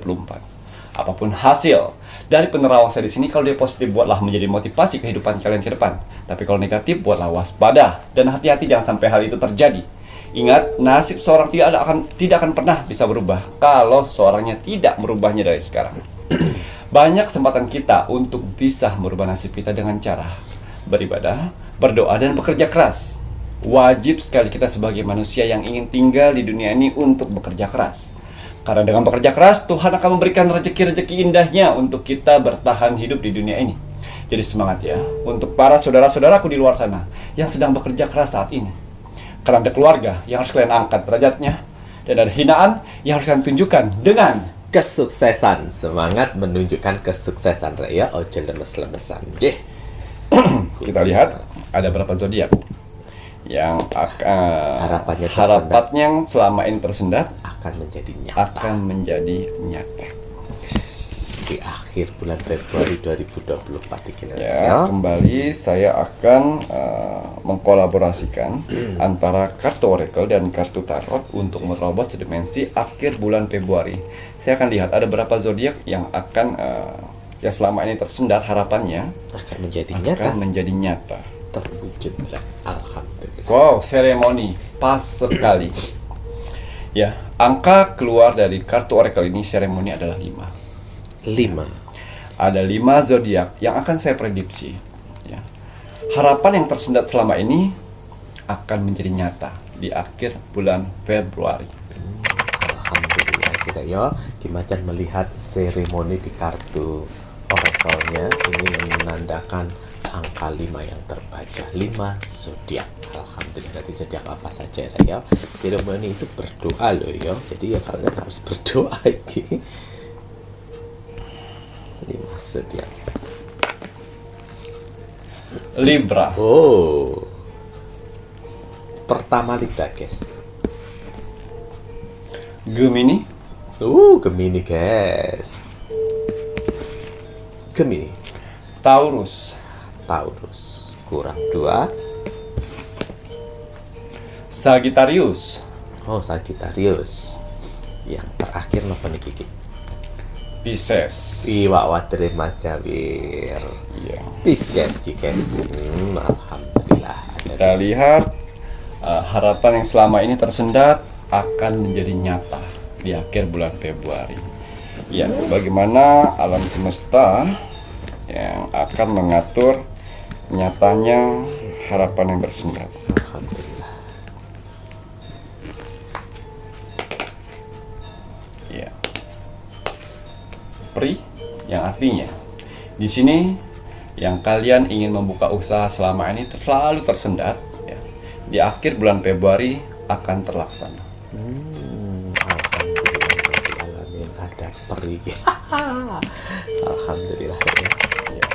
Apapun hasil dari penerawang saya di sini, kalau dia positif buatlah menjadi motivasi kehidupan kalian ke depan. Tapi kalau negatif buatlah waspada dan hati-hati jangan sampai hal itu terjadi. Ingat, nasib seorang tidak akan pernah bisa berubah kalau seorangnya tidak merubahnya dari sekarang. Banyak kesempatan kita untuk bisa merubah nasib kita dengan cara beribadah, berdoa, dan bekerja keras. Wajib sekali kita sebagai manusia yang ingin tinggal di dunia ini untuk bekerja keras. Karena dengan bekerja keras, Tuhan akan memberikan rezeki-rezeki indahnya untuk kita bertahan hidup di dunia ini. Jadi semangat ya, untuk para saudara-saudaraku di luar sana yang sedang bekerja keras saat ini. Karena ada keluarga yang harus kalian angkat derajatnya, dan ada hinaan yang harus kalian tunjukkan dengan kesuksesan. Semangat menunjukkan kesuksesan Rek ya. Ojo lemes-lemesan. Kita lihat ada berapa zodiak yang Harapannya harapan yang selama ini tersendat akan menjadi nyata nyata di akhir bulan Februari 2024 ini ya. Kembali saya akan mengkolaborasikan antara kartu oracle dan kartu tarot untuk menerobos dimensi akhir bulan Februari. Saya akan lihat ada berapa zodiak yang akan yang selama ini tersendat harapannya akan menjadi nyata, terwujud. Alhamdulillah. Wow, seremoni pas sekali. Ya, angka keluar dari kartu oracle ini seremoni adalah 5. 5. Ada 5 zodiak yang akan saya prediksi. Ya. Harapan yang tersendat selama ini akan menjadi nyata di akhir bulan Februari. Alhamdulillah kita ya, Kimacan melihat seremoni di kartu oracle-nya ini menandakan angka 5 yang terbaca, 5 zodiak. Alhamdulillah, berarti zodiak apa saja ya. Seremoni itu berdoa loh ya. Jadi ya kalian harus berdoa iki. 5 zodiak. Libra. Oh. Pertama Libra, guys. Gemini. Gemini, guys. Gemini. Taurus. Taurus. Kurang 2. Sagittarius. Oh, Sagittarius. Yang terakhir apa nih Kiki? Pisces. Iwa watere Mas Jawir. Iya. Pisces guys. Alhamdulillah. Kita lihat harapan yang selama ini tersendat akan menjadi nyata di akhir bulan Februari. Ya, bagaimana alam semesta yang akan mengatur nyatanya harapan yang tersendat. Alhamdulillah. Ya. Pri yang artinya di sini yang kalian ingin membuka usaha selama ini selalu tersendat ya. Di akhir bulan Februari akan terlaksana. Alhamdulillah ada peri. Alhamdulillah ya.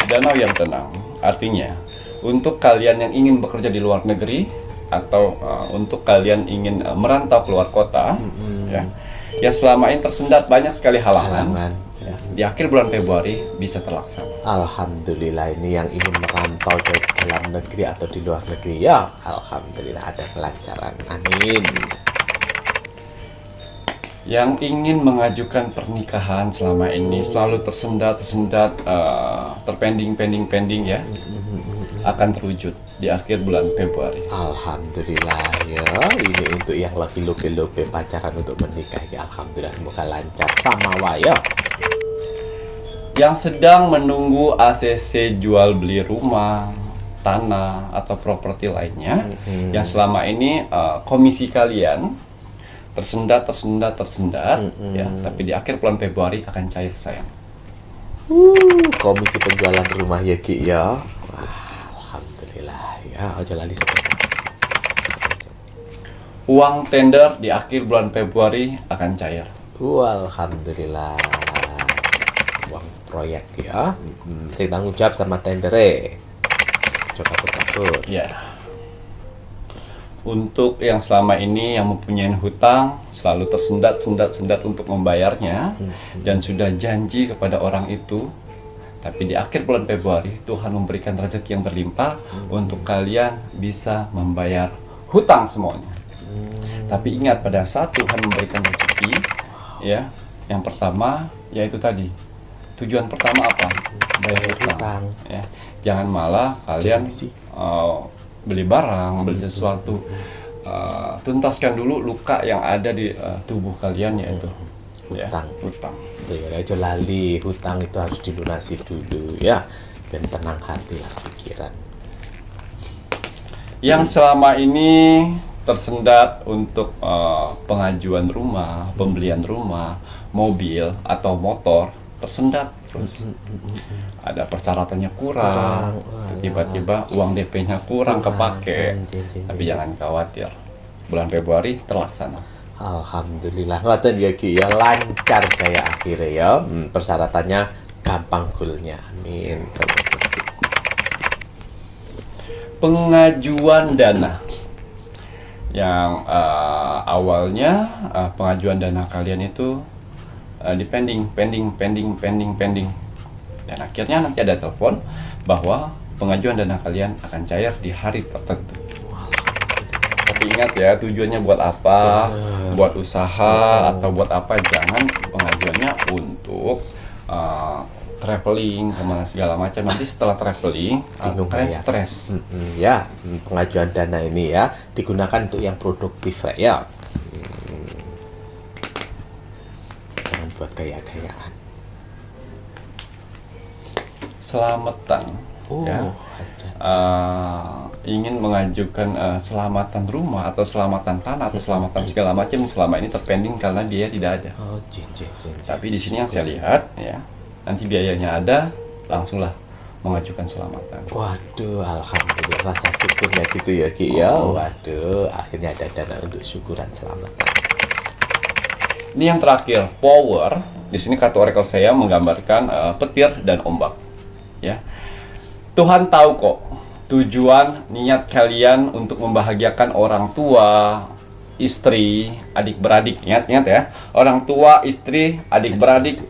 Danau yang tenang artinya untuk kalian yang ingin bekerja di luar negeri atau untuk kalian ingin merantau keluar kota ya, yang selama ini tersendat banyak sekali halangan. Ya, di akhir bulan Februari bisa terlaksana. Alhamdulillah, ini yang ingin merantau ke dalam negeri atau di luar negeri ya, alhamdulillah ada kelancaran. Amin. Yang ingin mengajukan pernikahan selama ini selalu tersendat, terpending ya, akan terwujud di akhir bulan Februari. Alhamdulillah ya, ini untuk yang lagi lobe-lobe pacaran untuk menikah ya, alhamdulillah semoga lancar sama waya. Yang sedang menunggu ACC jual beli rumah, tanah atau properti lainnya, yang selama ini komisi kalian tersendat ya, tapi di akhir bulan Februari akan cair sayang. Komisi penjualan rumah ya Ki ya. Wah, alhamdulillah ya, aja lali sebentar. Uang tender di akhir bulan Februari akan cair. Alhamdulillah. Uang proyek ya. Saya tanggung jawab sama tendere. Coba takut. Ya. Untuk yang selama ini yang mempunyai hutang selalu tersendat untuk membayarnya dan sudah janji kepada orang itu, tapi di akhir bulan Februari Tuhan memberikan rezeki yang berlimpah untuk kalian bisa membayar hutang semuanya. Tapi ingat, pada saat Tuhan memberikan rezeki ya, yang pertama yaitu tadi, tujuan pertama apa? Bayar hutang. Ya. Jangan malah kalian beli barang, beli sesuatu, tuntaskan dulu luka yang ada di tubuh kalian, yaitu hutang. Ya, aja lali, hutang itu harus dilunasi dulu ya, dan tenang hati lah pikiran. Yang selama ini tersendat untuk pengajuan rumah, pembelian rumah, mobil atau motor, tersendat terus. Ada persyaratannya kurang, tiba-tiba uang DP-nya kurang kepake. Tapi jangan khawatir, bulan Februari terlaksana. Alhamdulillah, ngoten ya Ki ya, lancar jaya akhirnya ya. Persyaratannya gampang goalnya, amin. Pengajuan dana yang awalnya pengajuan dana kalian itu pending, dan akhirnya nanti ada telepon bahwa pengajuan dana kalian akan cair di hari tertentu. Tapi ingat ya, tujuannya buat apa? Buat usaha atau buat apa? Jangan pengajuannya untuk traveling kemana segala macam. Nanti setelah traveling Bingung kalian ya. stres. Ya, pengajuan dana ini ya digunakan untuk yang produktif Rek, ya. Jangan buat gaya-gayaan. Selamatan. Ya. Hajat. Ingin mengajukan selamatan rumah atau selamatan tanah atau selamatan segala macam selama ini terpending karena biaya tidak ada. Oh, jin. Tapi di sini yang saya lihat ya, nanti biayanya ada, langsunglah mengajukan selamatan. Waduh, alhamdulillah, rasa syukurnya gitu ya Ki ya. Waduh, akhirnya ada dana untuk syukuran selamatan. Ini yang terakhir, power. Di sini kartu oracle saya menggambarkan petir dan ombak. Ya, Tuhan tahu kok tujuan niat kalian untuk membahagiakan orang tua, istri, adik-beradik. Ingat ya, orang tua, istri, adik-beradik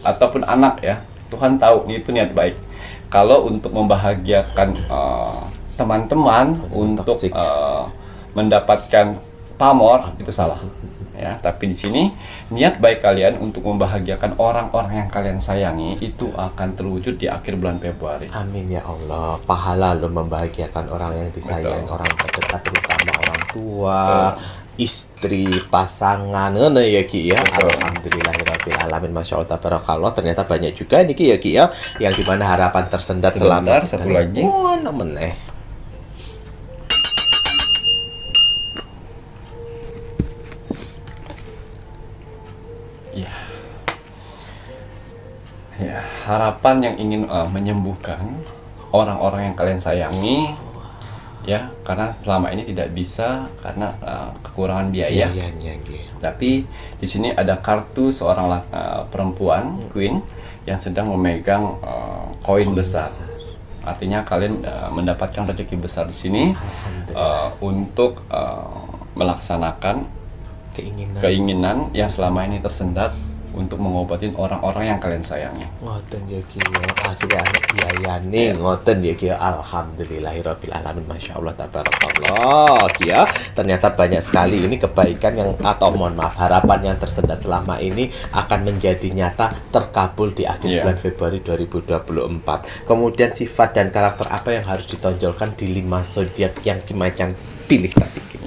ataupun anak ya. Tuhan tahu itu niat baik. Kalau untuk membahagiakan teman-teman untuk toksik. Mendapatkan pamor itu salah. Ya, tapi di sini niat baik kalian untuk membahagiakan orang-orang yang kalian sayangi itu akan terwujud di akhir bulan Februari. Amin ya Allah. Pahala lo membahagiakan orang yang disayang, orang terdekat, terutama orang tua, istri, pasangan, ngono ya Ki ya. Alhamdulillahirabbil alamin, masya Allah tabarakallah. Ternyata banyak juga nih Ki ya yang dimana harapan tersendat Sebentar, selama satu lagi. Oh, meneh. Ya, harapan yang ingin menyembuhkan orang-orang yang kalian sayangi, ya, karena selama ini tidak bisa karena kekurangan biaya. Biayanya gitu. Tapi di sini ada kartu seorang perempuan, queen, yang sedang memegang koin besar. Artinya kalian mendapatkan rezeki besar di sini untuk melaksanakan keinginan yang selama ini tersendat untuk mengobatin orang-orang yang kalian sayangi. Ngoten ya Ki ya, akhirnya anak biayane ngoten ya Ki ya. Alhamdulillahirabbil alamin, masya Allah tabarakallah Ki ya. Ternyata banyak sekali ini kebaikan yang, atau mohon maaf, harapan yang tersendat selama ini akan menjadi nyata, terkabul di akhir bulan Februari 2024. Kemudian sifat dan karakter apa yang harus ditonjolkan di 5 zodiak yang Kimacang pilih tadi Ki?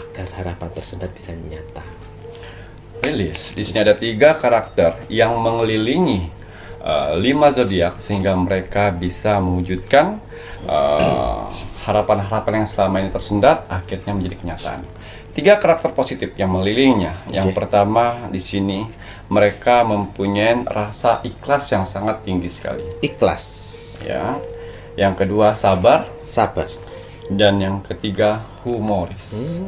Agar harapan tersendat bisa nyata. Rilis. Di sini ada 3 karakter yang mengelilingi 5 zodiak sehingga mereka bisa mewujudkan harapan-harapan yang selama ini tersendat akhirnya menjadi kenyataan. 3 karakter positif yang mengelilinginya. Yang pertama di sini mereka mempunyai rasa ikhlas yang sangat tinggi sekali. Ikhlas. Ya. Yang kedua sabar. Dan yang ketiga humoris.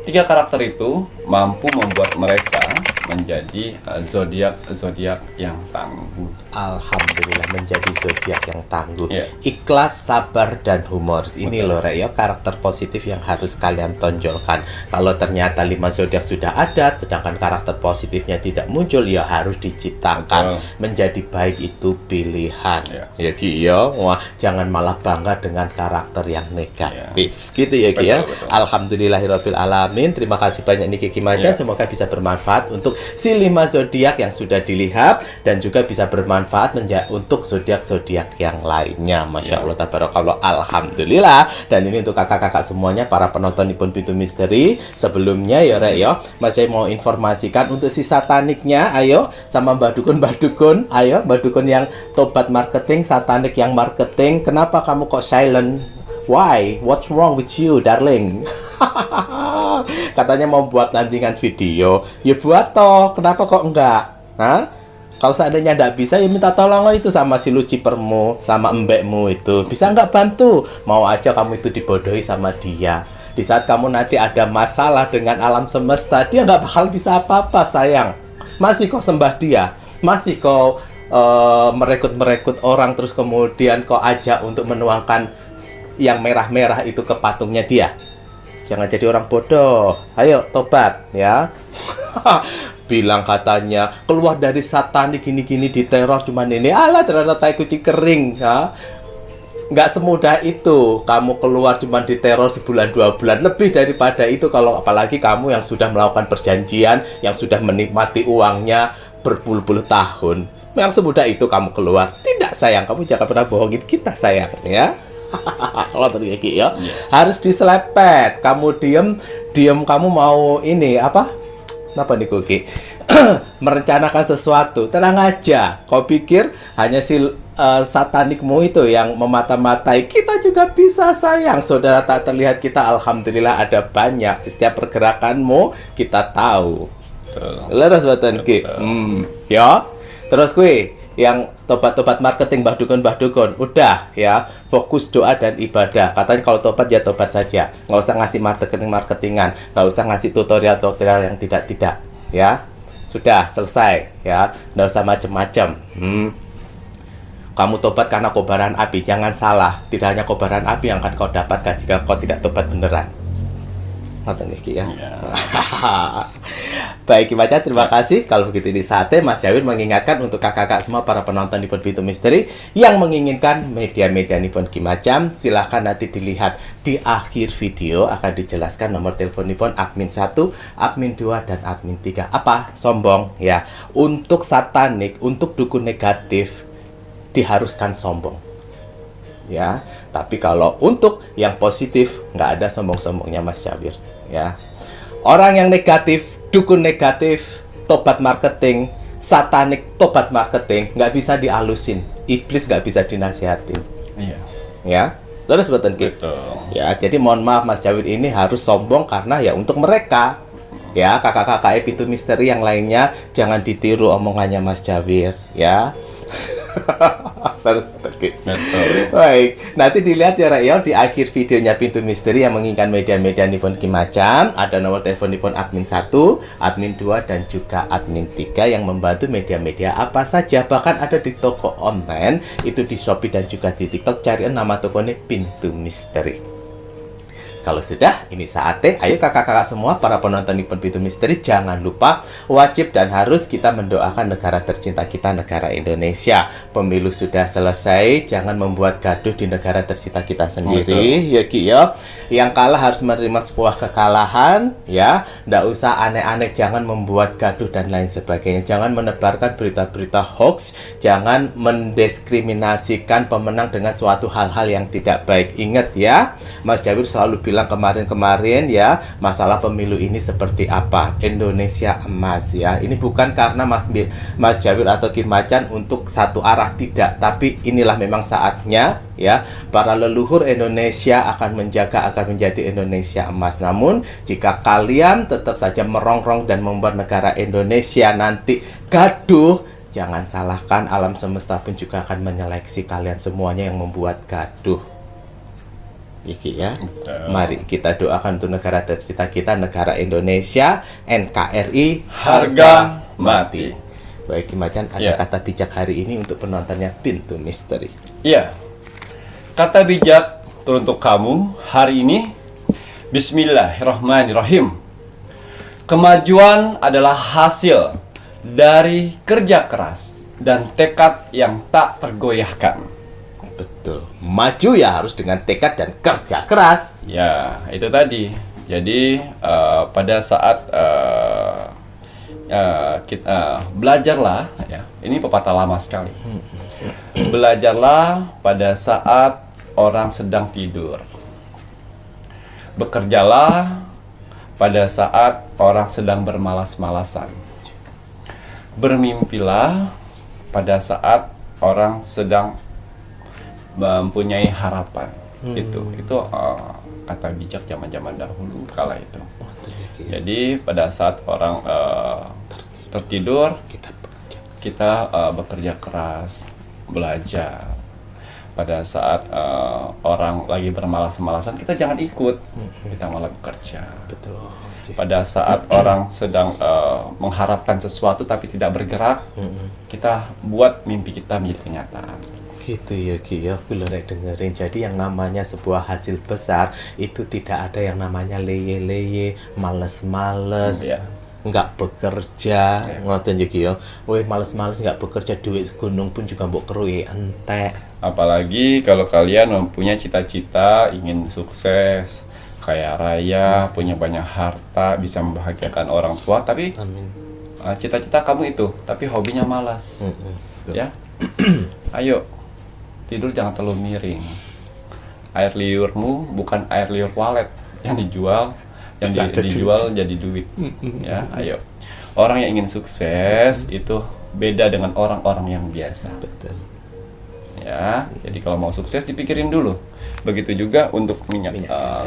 3 karakter itu mampu membuat mereka menjadi zodiak yang tangguh. Alhamdulillah, menjadi zodiak yang tangguh. Yeah. Ikhlas, sabar, dan humoris. Ini loh Rek ya, karakter positif yang harus kalian tonjolkan. Kalau ternyata 5 zodiak sudah ada, sedangkan karakter positifnya tidak muncul, ya harus diciptakan. Menjadi baik itu pilihan. Ya Ki ya, wah, jangan malah bangga dengan karakter yang negatif. Gitu ya Ki ya. Alhamdulillahirabbil alamin. Terima kasih banyak nih Ki Macan. Semoga bisa bermanfaat untuk si 5 zodiak yang sudah dilihat dan juga bisa bermanfaat untuk zodiak-zodiak yang lainnya. Masya Allah tabarakallah, alhamdulillah. Dan ini untuk kakak-kakak semuanya, para penonton Nippon Pintu Misteri. Sebelumnya ya Rek ya, masih mau informasikan untuk si sataniknya, ayo sama Mbak Dukun, ayo Mbak Dukun yang tobat marketing, satanik yang marketing. Kenapa kamu kok silent? Why? What's wrong with you, darling? Katanya mau buat landingan video. Ya buat toh. Kenapa kok enggak? Hah? Kalau seandainya enggak bisa, ya minta tolong lo itu sama si Lucifermu, sama embekmu itu. Bisa enggak bantu? Mau aja kamu itu dibodohi sama dia. Di saat kamu nanti ada masalah dengan alam semesta, dia enggak bakal bisa apa-apa, sayang. Masih kau sembah dia. Masih kau merekrut orang, terus kemudian kau ajak untuk menuangkan yang merah-merah itu ke patungnya dia. Jangan jadi orang bodoh. Ayo tobat ya. Bilang katanya keluar dari satanik gini-gini, diteror cuman ini. Alah, ternyata tai kucing kering ya. Nggak semudah itu. Kamu keluar cuman diteror sebulan 2 bulan. Lebih daripada itu kalau apalagi kamu yang sudah melakukan perjanjian, yang sudah menikmati uangnya berpuluh-puluh tahun. Yang semudah itu kamu keluar. Tidak sayang, kamu jangan pernah bohongin kita sayang ya. Lo tadi ya. Harus diselepet. Kamu diem kamu mau ini apa? Kenapa nih Koki? Merencanakan sesuatu. Tenang aja. Kau pikir hanya si satanikmu itu yang memata-matai? Kita juga bisa sayang. Saudara tak terlihat kita alhamdulillah ada banyak. Di setiap pergerakanmu kita tahu. Leres badan Ki. Ya. Terus kue yang tobat-tobat marketing Mbah Dukun udah ya, fokus doa dan ibadah. Katanya kalau tobat ya tobat saja, nggak usah ngasih marketingan, nggak usah ngasih tutorial yang tidak ya. Sudah selesai ya, nggak usah macem-macem. Kamu tobat karena kobaran api, jangan salah, tidak hanya kobaran api yang akan kau dapatkan jika kau tidak tobat beneran. Ya. Baik baca, terima kasih. Kalau begitu ini saatnya Mas Jawir mengingatkan untuk kakak-kakak semua para penonton Nippon Pintu Misteri yang menginginkan media-media Nippon Kimacam, silahkan nanti dilihat di akhir video akan dijelaskan nomor telepon Nippon admin 1, admin 2, dan admin 3. Apa? Sombong ya. Untuk satanik, untuk dukun negatif diharuskan sombong. Ya, tapi kalau untuk yang positif nggak ada sombong-sombongnya Mas Jawir ya. Orang yang negatif, dukun negatif, tobat marketing, satanik tobat marketing nggak bisa dialusin, iblis nggak bisa dinasihatin. Iya. Ya, terus betul Ki. Ya, jadi mohon maaf Mas Jawir ini harus sombong karena ya untuk mereka. Ya, kakak-kakak Pintu Misteri yang lainnya jangan ditiru omongannya Mas Jawir ya. Baik, nanti dilihat ya Rakyat di akhir videonya Pintu Misteri yang menginginkan media-media Nippon Kimacam. Ada nomor telepon Nippon admin 1, admin 2, dan juga admin 3 yang membantu media-media apa saja. Bahkan ada di toko online, itu di Shopee dan juga di TikTok. Cariin nama tokonya Pintu Misteri. Kalau sudah, ini saatnya, ayo kakak-kakak semua, para penonton Nippon Pintu Misteri, jangan lupa, wajib dan harus kita mendoakan negara tercinta kita, negara Indonesia. Pemilu sudah selesai, jangan membuat gaduh di negara tercinta kita sendiri, ya Ki ya. Yang kalah harus menerima sebuah kekalahan, ya. Nggak usah aneh-aneh, jangan membuat gaduh dan lain sebagainya. Jangan menebarkan berita-berita hoax, jangan mendiskriminasikan pemenang dengan suatu hal-hal yang tidak baik. Ingat ya, Mas Jawir selalu bilang kemarin-kemarin ya, masalah pemilu ini seperti apa, Indonesia emas ya. Ini bukan karena Mas Jawir atau Kim Macan untuk satu arah, tidak, tapi inilah memang saatnya ya, para leluhur Indonesia akan menjaga agar menjadi Indonesia emas. Namun jika kalian tetap saja merongrong dan membuat negara Indonesia nanti gaduh, jangan salahkan alam semesta pun juga akan menyeleksi kalian semuanya yang membuat gaduh. Iki ya. Mari kita doakan untuk negara tercinta kita, negara Indonesia, NKRI harga mati. Baik Macan, ada kata bijak hari ini untuk penontonnya Pintu Misteri. Iya. Kata bijak untuk kamu hari ini, Bismillahirrahmanirrahim. Kemajuan adalah hasil dari kerja keras dan tekad yang tak tergoyahkan. Betul. Maju ya harus dengan tekad dan kerja keras. Ya, itu tadi. Jadi pada saat kita belajarlah ya. Ini pepatah lama sekali. Belajarlah pada saat orang sedang tidur. Bekerjalah pada saat orang sedang bermalas-malasan. Bermimpilah pada saat orang sedang mempunyai harapan. Itu kata bijak zaman-zaman dahulu kala itu. Jadi pada saat orang tertidur, kita bekerja keras, belajar. Pada saat orang lagi bermalas-malasan, kita jangan ikut, kita malah bekerja. Betul. Pada saat orang sedang mengharapkan sesuatu tapi tidak bergerak, kita buat mimpi kita menjadi kenyataan. Gitu ya Ki ya, dengerin. Jadi yang namanya sebuah hasil besar itu tidak ada yang namanya leye-leye, males-males, nggak bekerja, ngoten ya Ki ya. Weh males-males nggak bekerja, duit segunung pun juga mbok keruwe entek. Apalagi kalau kalian mempunyai cita-cita ingin sukses, kaya raya, punya banyak harta, bisa membahagiakan orang tua, tapi cita-cita kamu itu, tapi hobinya malas. Betul. Ya, ayo tidur jangan terlalu miring. Air liurmu bukan air liur walet yang dijual, dijual jadi duit. Ya, ayo. Orang yang ingin sukses itu beda dengan orang-orang yang biasa. Betul. Ya, jadi kalau mau sukses dipikirin dulu. Begitu juga untuk minyak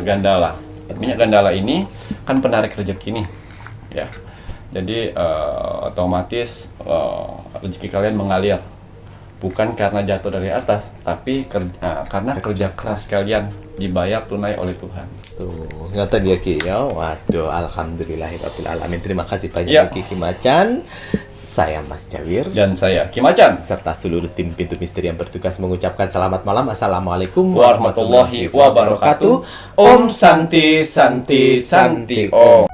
gandala. Minyak gandala ini kan penarik rezeki nih. Ya. Jadi otomatis rezeki kalian mengalir. Bukan karena jatuh dari atas, tapi karena kerja keras kalian dibayar tunai oleh Tuhan. Tuh, ngoten ya Ki ya. Waduh, alhamdulillahirabbil alamin. Terima kasih banyak Ya. Ki Macan. Saya Mas Jawir Dan saya Kim Acan. serta seluruh tim Pintu Misteri yang bertugas mengucapkan selamat malam. Assalamualaikum Warahmatullahi wabarakatuh. Om Santi Santi Santi Om.